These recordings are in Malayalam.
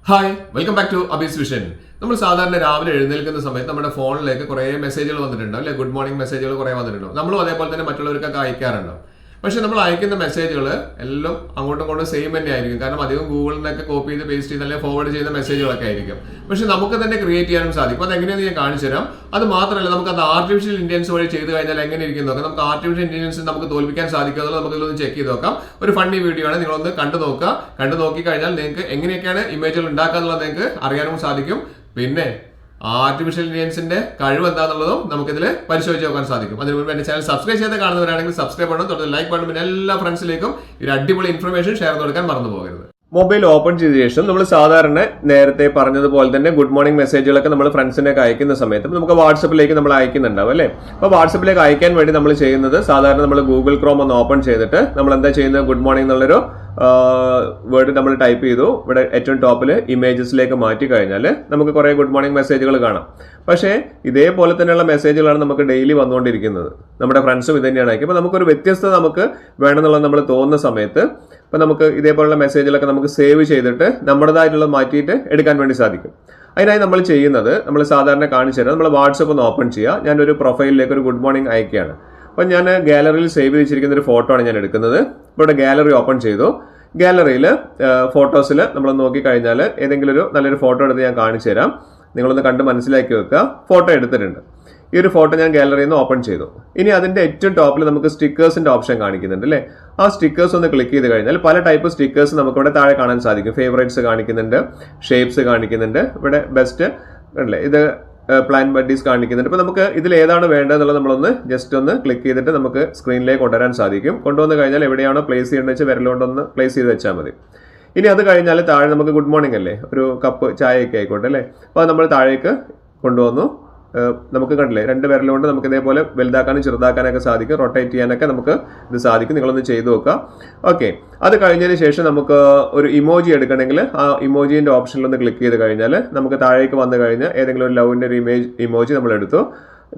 Hi welcome back to Abees vision. നമ്മൾ സാധാരണ രാവിലെ എഴുന്നേൽക്കുന്ന സമയത്ത് നമ്മുടെ ഫോണിലേക്ക് കുറേ മെസ്സേജുകൾ വന്നിട്ടുണ്ടോ അല്ലെ? ഗുഡ് മോർണിംഗ് മെസ്സേജുകൾ കുറേ വന്നിട്ടുണ്ടോ? നമ്മളും അതേപോലെ തന്നെ മറ്റുള്ളവർക്കൊക്കെ അയക്കാറുണ്ടോ? പക്ഷെ നമ്മൾ അയക്കുന്ന മെസ്സേജുകൾ എല്ലാം അങ്ങോട്ടും ഇങ്ങോട്ടും സെയിം തന്നെ ആയിരിക്കും. കാരണം അധികം ഗൂഗിളിൽ നിന്നൊക്കെ കോപ്പി ചെയ്ത് പേസ്റ്റ് ചെയ്ത് അല്ലെങ്കിൽ ഫോർവേഡ് ചെയ്ത മെസ്സേജുകളൊക്കെ ആയിരിക്കും. പക്ഷെ നമുക്ക് തന്നെ ക്രിയേറ്റ് ചെയ്യാനും സാധിക്കും. അത് എങ്ങനെയാണെന്ന് ഞാൻ കാണിച്ചു തരാം. അത് മാത്രമല്ല, നമുക്ക് അത് ആർട്ടിഫിഷ്യൽ ഇന്റലിജൻസ് വഴി ചെയ്ത് കഴിഞ്ഞാൽ എങ്ങനെ ഇരിക്കും നോക്കാം. നമുക്ക് ആർട്ടിഫിഷ്യൽ ഇന്റലിജൻസ് നമുക്ക് തോൽപ്പിക്കാൻ സാധിക്കുമെന്നുള്ളത് നമുക്ക് ഇതിലൊന്ന് ചെക്ക് ചെയ്ത് നോക്കാം. ഒരു ഫണ്ണി വീഡിയോ ആണ്, നിങ്ങളൊന്ന് കണ്ടു നോക്കുക. കണ്ടു നോക്കി കഴിഞ്ഞാൽ നിങ്ങൾക്ക് എങ്ങനെയൊക്കെയാണ് ഇമേജുകൾ ഉണ്ടാക്കുക എന്നുള്ളത് നിങ്ങൾക്ക് അറിയാനും സാധിക്കും. പിന്നെ ആർട്ടിഫിഷ്യൽ ഇന്റലിജൻസിന്റെ കഴിവ് എന്താണെന്നുള്ളതും നമുക്കിതിൽ പരിശോധിച്ച് നോക്കാൻ സാധിക്കും. അതിന് മുൻപ് എന്റെ ചാനൽ സബ്സ്ക്രൈബ് ചെയ്ത് കാണുന്നവരാണെങ്കിൽ സബ്സ്ക്രൈബ് ചെയ്യണം, തുടർന്ന് ലൈക്ക് ബട്ടൺ, പിന്നെ എല്ലാ ഫ്രണ്ട്സിലേക്കും ഒരു അടിപൊളി ഇൻഫർമേഷൻ ഷെയർ കൊടുക്കാൻ മറന്നു പോകരുത്. മൊബൈൽ ഓപ്പൺ ചെയ്ത ശേഷം നമ്മൾ സാധാരണ നേരത്തെ പറഞ്ഞതുപോലെ തന്നെ ഗുഡ് മോർണിംഗ് മെസ്സേജുകളൊക്കെ നമ്മൾ ഫ്രണ്ട്സിനൊക്കെ അയക്കുന്ന സമയത്ത് നമുക്ക് വാട്സപ്പിലേക്ക് നമ്മൾ അയക്കുന്നുണ്ടാവും അല്ലേ? അപ്പോൾ വാട്സപ്പിലേക്ക് അയക്കാൻ വേണ്ടി നമ്മൾ ചെയ്യുന്നത്, സാധാരണ നമ്മൾ ഗൂഗിൾ ക്രോം ഒന്ന് ഓപ്പൺ ചെയ്തിട്ട് നമ്മൾ എന്താ ചെയ്യുന്നത്, ഗുഡ് മോർണിംഗ് എന്നുള്ളൊരു വേർഡ് നമ്മൾ ടൈപ്പ് ചെയ്തു. ഇവിടെ ഏറ്റവും ടോപ്പിൽ ഇമേജസിലേക്ക് മാറ്റി കഴിഞ്ഞാൽ നമുക്ക് കുറേ ഗുഡ് മോർണിംഗ് മെസ്സേജുകൾ കാണാം. പക്ഷേ ഇതേപോലെ തന്നെയുള്ള മെസ്സേജുകളാണ് നമുക്ക് ഡെയിലി വന്നുകൊണ്ടിരിക്കുന്നത്. നമ്മുടെ ഫ്രണ്ട്സും ഇത് തന്നെയാണ് അയക്കുക. അപ്പോൾ നമുക്കൊരു വ്യത്യസ്തത നമുക്ക് വേണമെന്നുള്ളത് നമ്മൾ തോന്നുന്ന സമയത്ത് ഇപ്പം നമുക്ക് ഇതേപോലുള്ള മെസ്സേജുകളൊക്കെ നമുക്ക് സേവ് ചെയ്തിട്ട് നമ്മുടേതായിട്ടുള്ളത് മാറ്റിയിട്ട് എടുക്കാൻ വേണ്ടി സാധിക്കും. അതിനായി നമ്മൾ ചെയ്യുന്നത്, നമ്മൾ സാധാരണ കാണിച്ചു തരാം, നമ്മൾ വാട്സപ്പ് ഒന്ന് ഓപ്പൺ ചെയ്യുക. ഞാനൊരു പ്രൊഫൈലിലേക്ക് ഒരു ഗുഡ് മോർണിംഗ് അയക്കുകയാണ്. അപ്പം ഞാൻ ഗാലറിയിൽ സേവ് ചെയ്ത് വെച്ചിരിക്കുന്ന ഒരു ഫോട്ടോ ആണ് ഞാൻ എടുക്കുന്നത്. ഇവിടെ ഗാലറി ഓപ്പൺ ചെയ്തു. ഗാലറിയിൽ ഫോട്ടോസിൽ നമ്മൾ നോക്കിക്കഴിഞ്ഞാൽ ഏതെങ്കിലും ഒരു നല്ലൊരു ഫോട്ടോ എടുത്ത് ഞാൻ കാണിച്ചു തരാം. നിങ്ങളൊന്ന് കണ്ട് മനസ്സിലാക്കി വെക്കുക. ഫോട്ടോ എടുത്തിട്ടുണ്ട്. ഈ ഒരു ഫോട്ടോ ഞാൻ ഗാലറിയിൽ നിന്ന് ഓപ്പൺ ചെയ്തു. ഇനി അതിൻ്റെ ഏറ്റവും ടോപ്പിൽ നമുക്ക് സ്റ്റിക്കേഴ്സിൻ്റെ ഓപ്ഷൻ കാണിക്കുന്നുണ്ട് അല്ലേ? ആ സ്റ്റിക്കേഴ്സ് ഒന്ന് ക്ലിക്ക് ചെയ്ത് കഴിഞ്ഞാൽ പല ടൈപ്പ് സ്റ്റിക്കേഴ്സ് നമുക്കിവിടെ താഴെ കാണാൻ സാധിക്കും. ഫേവറേറ്റ്സ് കാണിക്കുന്നുണ്ട്, ഷേപ്സ് കാണിക്കുന്നുണ്ട്, ഇവിടെ ബെസ്റ്റ് അല്ലേ, ഇത് പ്ലാൻ ബഡീസ് കാണിക്കുന്നുണ്ട്. ഇപ്പോൾ നമുക്ക് ഇതിൽ ഏതാണ് വേണ്ടതെന്നുള്ളത് നമ്മളൊന്ന് ജസ്റ്റ് ഒന്ന് ക്ലിക്ക് ചെയ്തിട്ട് നമുക്ക് സ്ക്രീനിലേക്ക് കൊണ്ടുവരാൻ സാധിക്കും. കൊണ്ടുവന്ന് കഴിഞ്ഞാൽ എവിടെയാണോ പ്ലേസ് ചെയ്യേണ്ടത് വെച്ചാൽ വിരലുകൊണ്ടൊന്ന് പ്ലേസ് ചെയ്ത് വെച്ചാൽ മതി. ഇനി അത് കഴിഞ്ഞാൽ താഴെ നമുക്ക് ഗുഡ് മോർണിംഗ് അല്ലേ, ഒരു കപ്പ് ചായയൊക്കെ ആയിക്കോട്ടെ അല്ലേ, അപ്പോൾ അത് നമ്മൾ താഴേക്ക് കൊണ്ടുവന്നു. നമുക്ക് കണ്ടില്ലേ, രണ്ട് വിരലുകൊണ്ട് നമുക്ക് ഇതേപോലെ വലുതാക്കാനും ചെറുതാക്കാനൊക്കെ സാധിക്കും, റൊട്ടേറ്റ് ചെയ്യാനൊക്കെ നമുക്ക് ഇത് സാധിക്കും. നിങ്ങളൊന്ന് ചെയ്തു നോക്കുക. ഓക്കെ, അത് കഴിഞ്ഞതിന് ശേഷം നമുക്ക് ഒരു ഇമോജി എടുക്കണമെങ്കിൽ ആ ഇമോജീൻ്റെ ഓപ്ഷനിലൊന്ന് ക്ലിക്ക് ചെയ്ത് കഴിഞ്ഞാൽ നമുക്ക് താഴേക്ക് വന്നു കഴിഞ്ഞാൽ ഏതെങ്കിലും ഒരു ലവിൻ്റെ ഒരു ഇമോജി നമ്മൾ എടുത്തു.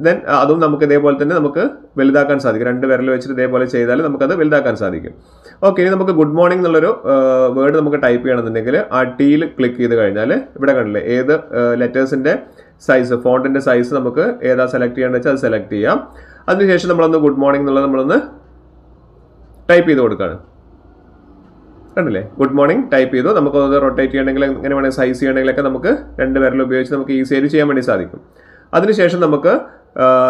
ദെൻ അതും നമുക്ക് ഇതേപോലെ തന്നെ നമുക്ക് വലുതാക്കാൻ സാധിക്കും. രണ്ട് വിരൽ വെച്ചിട്ട് ഇതേപോലെ ചെയ്താൽ നമുക്കത് വലുതാക്കാൻ സാധിക്കും. ഓക്കെ, ഇനി നമുക്ക് ഗുഡ് മോർണിംഗ് എന്നുള്ളൊരു വേർഡ് നമുക്ക് ടൈപ്പ് ചെയ്യണമെന്നുണ്ടെങ്കിൽ ആ ടീയിൽ ക്ലിക്ക് ചെയ്ത് കഴിഞ്ഞാൽ ഇവിടെ കണ്ടില്ലേ, ഏത് ലെറ്റേഴ്സിൻ്റെ സൈസ്, ഫോണ്ടിൻ്റെ സൈസ് നമുക്ക് ഏതാ സെലക്ട് ചെയ്യേണ്ടത് വെച്ചാൽ അത് സെലക്ട് ചെയ്യാം. അതിനുശേഷം നമ്മളൊന്ന് ഗുഡ് മോർണിംഗ് എന്നുള്ളത് നമ്മളൊന്ന് ടൈപ്പ് ചെയ്ത് കൊടുക്കുകയാണ്. കണ്ടില്ലേ, ഗുഡ് മോർണിംഗ് ടൈപ്പ് ചെയ്തു. നമുക്കത് റൊട്ടേറ്റ് ചെയ്യണമെങ്കിൽ എങ്ങനെ വേണമെങ്കിൽ സൈസ് ചെയ്യണമെങ്കിലൊക്കെ നമുക്ക് രണ്ട് വിരൽ ഉപയോഗിച്ച് നമുക്ക് ഈസിയായിട്ട് ചെയ്യാൻ വേണ്ടി സാധിക്കും. അതിനുശേഷം നമുക്ക്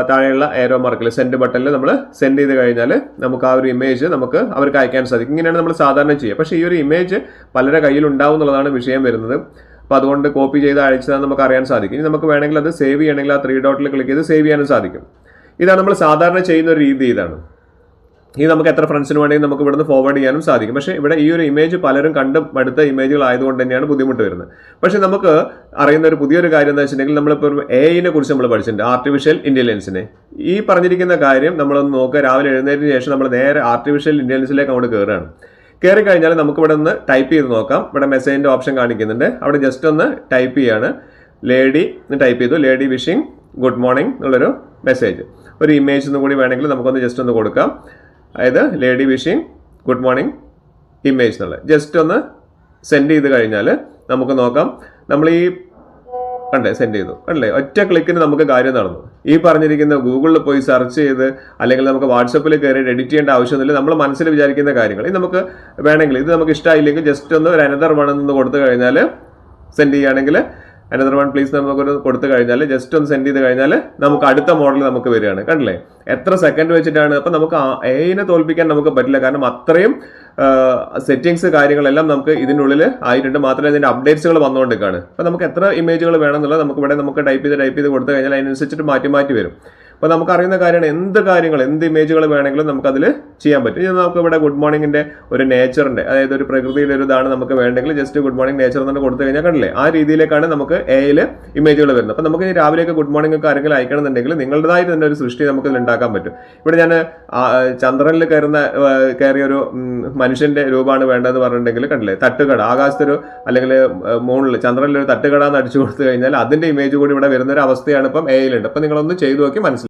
താഴെയുള്ള ഏരോ മാർക്കിൽ സെൻഡ് ബട്ടണിൽ നമ്മൾ സെൻഡ് ചെയ്ത് കഴിഞ്ഞാൽ നമുക്ക് ആ ഒരു ഇമേജ് നമുക്ക് അവർക്ക് അയക്കാൻ സാധിക്കും. ഇങ്ങനെയാണ് നമ്മൾ സാധാരണ ചെയ്യുക. പക്ഷേ ഈ ഒരു ഇമേജ് പലരുടെ കയ്യിൽ ഉണ്ടാവും എന്നുള്ളതാണ് വിഷയം വരുന്നത്. അപ്പോൾ അതുകൊണ്ട് കോപ്പി ചെയ്ത് അയച്ചതാണ് നമുക്ക് അറിയാൻ സാധിക്കും. ഇനി നമുക്ക് വേണമെങ്കിൽ അത് സേവ് ചെയ്യണമെങ്കിൽ ആ 3 ഡോട്ടിൽ ക്ലിക്ക് ചെയ്ത് സേവ് ചെയ്യാനും സാധിക്കും. ഇതാണ് നമ്മൾ സാധാരണ ചെയ്യുന്ന ഒരു രീതി. ഇതാണ്. ഇത് നമുക്ക് എത്ര ഫ്രണ്ട്സിന് വേണമെങ്കിൽ നമുക്ക് ഇവിടുന്ന് ഫോർവേഡ് ചെയ്യാനും സാധിക്കും. പക്ഷേ ഇവിടെ ഈ ഒരു ഇമേജ് പലരും കണ്ട് മടുത്ത ഇമേജുകൾ ആയതുകൊണ്ട് തന്നെയാണ് ബുദ്ധിമുട്ട് വരുന്നത്. പക്ഷേ നമുക്ക് അറിയുന്ന ഒരു പുതിയൊരു കാര്യം എന്താ വെച്ചിട്ടുണ്ടെങ്കിൽ, നമ്മളിപ്പോൾ AI കുറിച്ച് നമ്മൾ പഠിച്ചിട്ടുണ്ട്, ആർട്ടിഫിഷ്യൽ ഇൻ്റലിജൻസിനെ. ഈ പറഞ്ഞിരിക്കുന്ന കാര്യം നമ്മളൊന്ന് നോക്കുക. രാവിലെ എഴുന്നേറ്റതിന് ശേഷം നമ്മൾ നേരെ ആർട്ടിഫിഷ്യൽ ഇൻ്റലിജൻസിലേക്ക് അങ്ങോട്ട് കയറുകയാണ്. കയറി കഴിഞ്ഞാൽ നമുക്ക് ഇവിടെ ഒന്ന് ടൈപ്പ് ചെയ്ത് നോക്കാം. ഇവിടെ മെസ്സേജിൻ്റെ ഓപ്ഷൻ കാണിക്കുന്നുണ്ട്. അവിടെ ജസ്റ്റ് ഒന്ന് ടൈപ്പ് ചെയ്യാണ്. ലേഡി ടൈപ്പ് ചെയ്തു, ലേഡി വിഷിംഗ് ഗുഡ് മോർണിംഗ് എന്നുള്ളൊരു മെസ്സേജ്. ഒരു ഇമേജ് ഒന്നും കൂടി വേണമെങ്കിൽ നമുക്കൊന്ന് ജസ്റ്റ് ഒന്ന് കൊടുക്കാം. അതായത് lady wishing good morning image എന്നുള്ളത് ജസ്റ്റ് ഒന്ന് സെൻഡ് ചെയ്ത് കഴിഞ്ഞാൽ നമുക്ക് നോക്കാം. നമ്മൾ ഈ കണ്ടേ സെൻഡ് ചെയ്തു, കണ്ടല്ലേ, ഒറ്റ ക്ലിക്കിന് നമുക്ക് കാര്യം നടന്നു. ഈ പറഞ്ഞിരിക്കുന്ന ഗൂഗിളിൽ പോയി സെർച്ച് ചെയ്ത് അല്ലെങ്കിൽ നമുക്ക് വാട്സപ്പിൽ കയറി എഡിറ്റ് ചെയ്യേണ്ട ആവശ്യമൊന്നുമില്ല. നമ്മൾ മനസ്സിൽ വിചാരിക്കുന്ന കാര്യങ്ങൾ ഇത് നമുക്ക് വേണമെങ്കിൽ, ഇത് നമുക്ക് ഇഷ്ടമായില്ലെങ്കിൽ ജസ്റ്റ് ഒന്ന് ഒരു അനദർ വേണമെന്ന് കൊടുത്തു കഴിഞ്ഞാൽ, സെൻഡ് ചെയ്യുകയാണെങ്കിൽ അനദർ വൺ പ്ലീസ് നമുക്കൊരു കൊടുത്തു കഴിഞ്ഞാൽ ജസ്റ്റ് ഒന്ന് സെൻഡ് ചെയ്ത് കഴിഞ്ഞാൽ നമുക്ക് അടുത്ത മോഡൽ നമുക്ക് വരികയാണ്. കണ്ടില്ലേ, എത്ര സെക്കൻഡ് വെച്ചിട്ടാണ്. അപ്പം നമുക്ക് AI തോൽപ്പിക്കാൻ നമുക്ക് പറ്റില്ല. കാരണം അത്രയും സെറ്റിങ്സ് കാര്യങ്ങളെല്ലാം നമുക്ക് ഇതിനുള്ളിൽ ആയിട്ടുണ്ട്. മാത്രമല്ല ഇതിൻ്റെ അപ്ഡേറ്റ്സുകൾ വന്നുകൊണ്ടിരിക്കുകയാണ്. അപ്പം നമുക്ക് എത്ര ഇമേജുകൾ വേണമെന്നുള്ളത് നമുക്ക് ഇവിടെ നമുക്ക് ടൈപ്പ് ചെയ്ത് കൊടുത്തു കഴിഞ്ഞാൽ അതിനനുസരിച്ചിട്ട് മാറ്റി വരും. അപ്പോൾ നമുക്കറിയുന്ന കാര്യമാണ്, എന്ത് കാര്യങ്ങൾ, എന്ത് ഇമേജുകൾ വേണമെങ്കിലും നമുക്കതിൽ ചെയ്യാൻ പറ്റും. ഇനി നമുക്ക് ഇവിടെ ഗുഡ് മോർണിംഗിൻ്റെ ഒരു നേച്ചറിൻ്റെ, അതായത് ഒരു പ്രകൃതിയുടെ ഒരു ഇതാണ് നമുക്ക് വേണ്ടെങ്കിൽ ജസ്റ്റ് ഗുഡ് മോർണിംഗ് നേച്ചർ എന്ന് കൊടുത്തു കഴിഞ്ഞാൽ കണ്ടില്ലേ, ആ രീതിയിലേക്കാണ് നമുക്ക് AI ഇമേജുകൾ വരുന്നത്. അപ്പോൾ നമുക്ക് രാവിലെയൊക്കെ ഗുഡ് മോർണിംഗ് ഒക്കെ ആരെങ്കിലും അയക്കണമെന്നുണ്ടെങ്കിൽ നിങ്ങളുടേതായിട്ട് തന്നെ ഒരു സൃഷ്ടി നമുക്ക് ഇതിൽ ഉണ്ടാക്കാൻ പറ്റും. ഇവിടെ ഞാൻ ചന്ദ്രനിൽ കയറിയൊരു മനുഷ്യൻ്റെ രൂപമാണ് വേണ്ടതെന്ന് പറഞ്ഞിട്ടുണ്ടെങ്കിൽ കണ്ടില്ലേ, തട്ടുകട, ആകാശത്തൊരു അല്ലെങ്കിൽ മൂണിൽ ചന്ദ്രനിലൊരു തട്ടുകട എന്ന് അടിച്ചു കൊടുത്തു കഴിഞ്ഞാൽ അതിൻ്റെ ഇമേജ് കൂടി ഇവിടെ വരുന്ന ഒരു അവസ്ഥയാണ് ഇപ്പം AI ഉണ്ട്. അപ്പം നിങ്ങളൊന്ന് ചെയ്തു നോക്കി മനസ്സിലാക്കി.